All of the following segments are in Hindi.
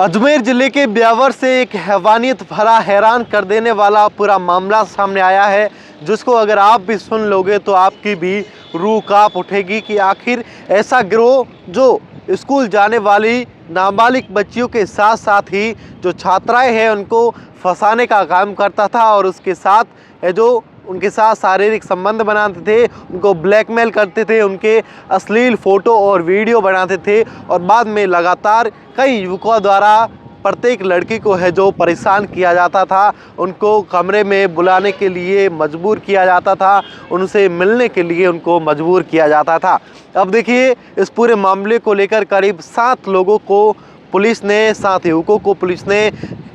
अजमेर जिले के ब्यावर से एक हैवानियत भरा हैरान कर देने वाला पूरा मामला सामने आया है, जिसको अगर आप भी सुन लोगे तो आपकी भी रूह कांप उठेगी कि आखिर ऐसा गिरोह जो स्कूल जाने वाली नाबालिग बच्चियों के साथ साथ ही जो छात्राएं हैं उनको फंसाने का काम करता था और उसके साथ जो उनके साथ शारीरिक संबंध बनाते थे, उनको ब्लैकमेल करते थे, उनके अश्लील फ़ोटो और वीडियो बनाते थे और बाद में लगातार कई युवकों द्वारा प्रत्येक लड़की को है जो परेशान किया जाता था, उनको कमरे में बुलाने के लिए मजबूर किया जाता था, उनसे मिलने के लिए उनको मजबूर किया जाता था। अब देखिए, इस पूरे मामले को लेकर करीब 7 लोगों को पुलिस ने 7 युवकों को पुलिस ने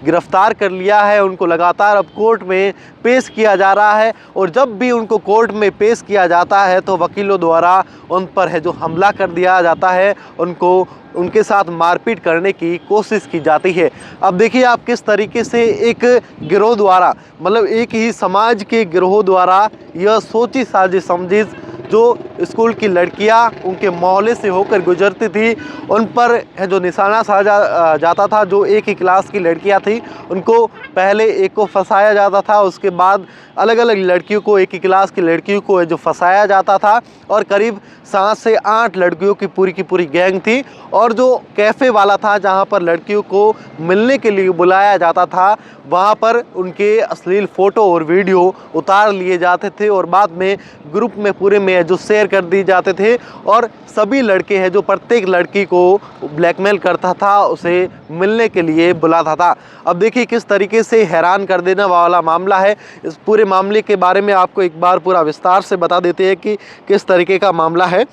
गिरफ्तार कर लिया है। उनको लगातार अब कोर्ट में पेश किया जा रहा है और जब भी उनको कोर्ट में पेश किया जाता है तो वकीलों द्वारा उन पर है जो हमला कर दिया जाता है, उनको उनके साथ मारपीट करने की कोशिश की जाती है। अब देखिए आप किस तरीके से एक गिरोह द्वारा, मतलब एक ही समाज के गिरोह द्वारा यह सोची साजिश समझी जो स्कूल की लड़कियां उनके मोहल्ले से होकर गुजरती थी उन पर है जो निशाना साधा जाता था। जो एक ही क्लास की लड़कियां थी उनको पहले एक को फंसाया जाता था, उसके बाद अलग अलग लड़कियों को, एक ही क्लास की लड़कियों को जो फंसाया जाता था और करीब 7 से 8 लड़कियों की पूरी गैंग थी। और जो कैफ़े वाला था जहां पर लड़कियों को मिलने के लिए बुलाया जाता था, वहां पर उनके अश्लील फ़ोटो और वीडियो उतार लिए जाते थे और बाद में ग्रुप में पूरे में जो शेयर कर दिए जाते थे और सभी लड़के हैं जो प्रत्येक लड़की को ब्लैकमेल करता था, उसे मिलने के लिए बुलाता था। अब देखिए किस तरीके से हैरान कर देने वाला मामला है। इस पूरे मामले के बारे में आपको एक बार पूरा विस्तार से बता देते हैं कि किस तरीके का मामला है।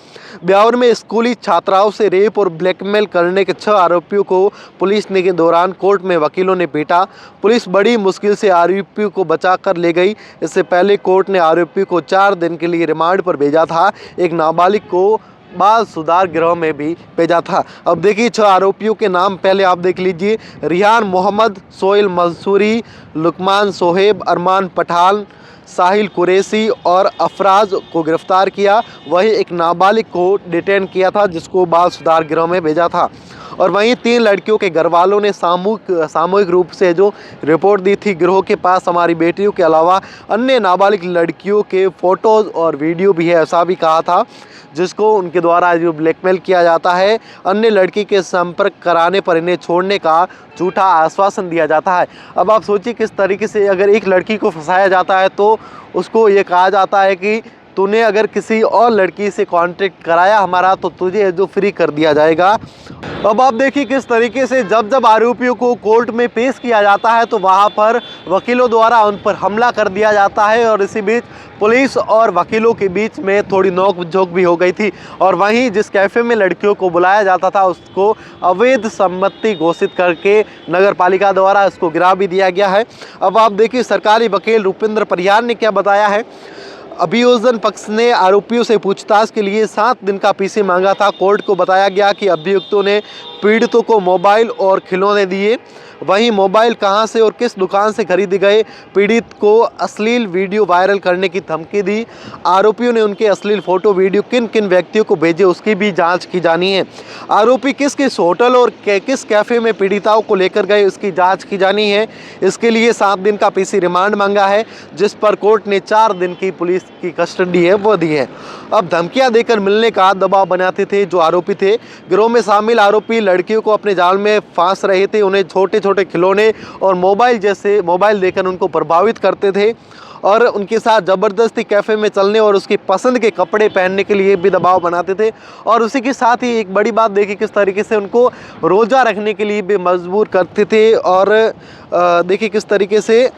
ब्यावर में स्कूली छात्राओं से रेप और ब्लैकमेल करने के 6 आरोपियों को पुलिस ने के दौरान कोर्ट में वकीलों ने पीटा। पुलिस बड़ी मुश्किल से आरोपियों को बचा कर ले गई। इससे पहले कोर्ट ने आरोपी को 4 दिन के लिए रिमांड पर भेजा था। एक नाबालिग को बाल सुधार गृह में भी भेजा था। अब देखिए 6 आरोपियों के नाम पहले आप देख लीजिए। रिहान मोहम्मद, सोहेल मंसूरी, लुकमान सोहेब, अरमान पठान, साहिल कुरैशी और अफराज को गिरफ्तार किया। वहीं एक नाबालिग को डिटेन किया था जिसको बाल सुधार गृह में भेजा था। और वहीं 3 लड़कियों के घर वालों ने सामूहिक रूप से जो रिपोर्ट दी थी, गिरोह के पास हमारी बेटियों के अलावा अन्य नाबालिग लड़कियों के फ़ोटोज़ और वीडियो भी है, ऐसा भी कहा था, जिसको उनके द्वारा जो ब्लैकमेल किया जाता है। अन्य लड़की के संपर्क कराने पर इन्हें छोड़ने का झूठा आश्वासन दिया जाता है। अब आप सोचिए किस तरीके से अगर एक लड़की को फंसाया जाता है तो उसको ये कहा जाता है कि तूने अगर किसी और लड़की से कांटेक्ट कराया हमारा तो तुझे जो फ्री कर दिया जाएगा। अब आप देखिए किस तरीके से जब आरोपियों को कोर्ट में पेश किया जाता है तो वहां पर वकीलों द्वारा उन पर हमला कर दिया जाता है और इसी बीच पुलिस और वकीलों के बीच में थोड़ी नोक-झोंक भी हो गई थी। और वहीं जिस कैफ़े में लड़कियों को बुलाया जाता था उसको अवैध संपत्ति घोषित करके नगर पालिका द्वारा इसको गिरा भी दिया गया है। अब आप देखिए सरकारी वकील रुपिंदर परिहार ने क्या बताया है। अभियोजन पक्ष ने आरोपियों से पूछताछ के लिए 7 दिन का पीसी मांगा था। कोर्ट को बताया गया कि अभियुक्तों ने पीड़ितों को मोबाइल और खिलौने दिए। वहीं मोबाइल कहां से और किस दुकान से खरीदे गए, पीड़ित को अश्लील वीडियो वायरल करने की धमकी दी। आरोपियों ने उनके अश्लील फ़ोटो वीडियो किन किन व्यक्तियों को भेजे उसकी भी जांच की जानी है। आरोपी किस किस होटल और किस कैफ़े में पीड़िताओं को लेकर गए उसकी जांच की जानी है। इसके लिए 7 दिन का पीसी रिमांड मांगा है, जिस पर कोर्ट ने 4 दिन की पुलिस की कस्टडी है वो दी है। अब धमकियां देकर मिलने का दबाव बनाते थे जो आरोपी थे। गिरोह में शामिल आरोपी लड़कियों को अपने जाल में फांस रहे थे, उन्हें छोटे छोटे खिलौने और मोबाइल देकर उनको प्रभावित करते थे और उनके साथ ज़बरदस्ती कैफ़े में चलने और उसकी पसंद के कपड़े पहनने के लिए भी दबाव बनाते थे। और उसी के साथ ही एक बड़ी बात देखिए किस तरीके से उनको रोज़ा रखने के लिए भी मजबूर करते थे। और देखिए किस तरीके से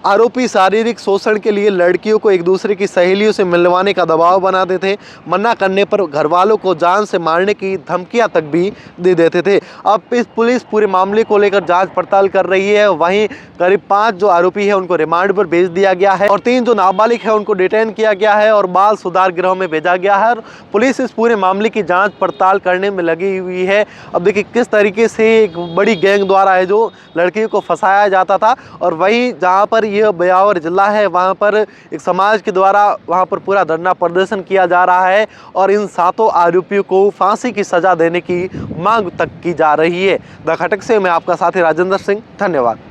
आरोपी शारीरिक शोषण के लिए लड़कियों को एक दूसरे की सहेलियों से मिलवाने का दबाव बनाते थे। मना करने पर घरवालों को जान से मारने की धमकियां तक भी दे देते थे। अब इस पुलिस पूरे मामले को लेकर जांच पड़ताल कर रही है। वहीं करीब 5 जो आरोपी है उनको रिमांड पर भेज दिया गया है और 3 जो नाबालिग है उनको डिटेन किया गया है और बाल सुधार गृह में भेजा गया है। पुलिस इस पूरे मामले की जाँच पड़ताल करने में लगी हुई है। अब देखिए किस तरीके से एक बड़ी गैंग द्वारा है जो लड़कियों को फंसाया जाता था और वहीं जहाँ पर यह ब्यावर जिला है, वहाँ पर एक समाज के द्वारा वहाँ पर पूरा धरना प्रदर्शन किया जा रहा है और इन 7 आरोपियों को फांसी की सजा देने की मांग तक की जा रही है। द खटक से मैं आपका साथी राजेंद्र सिंह, धन्यवाद।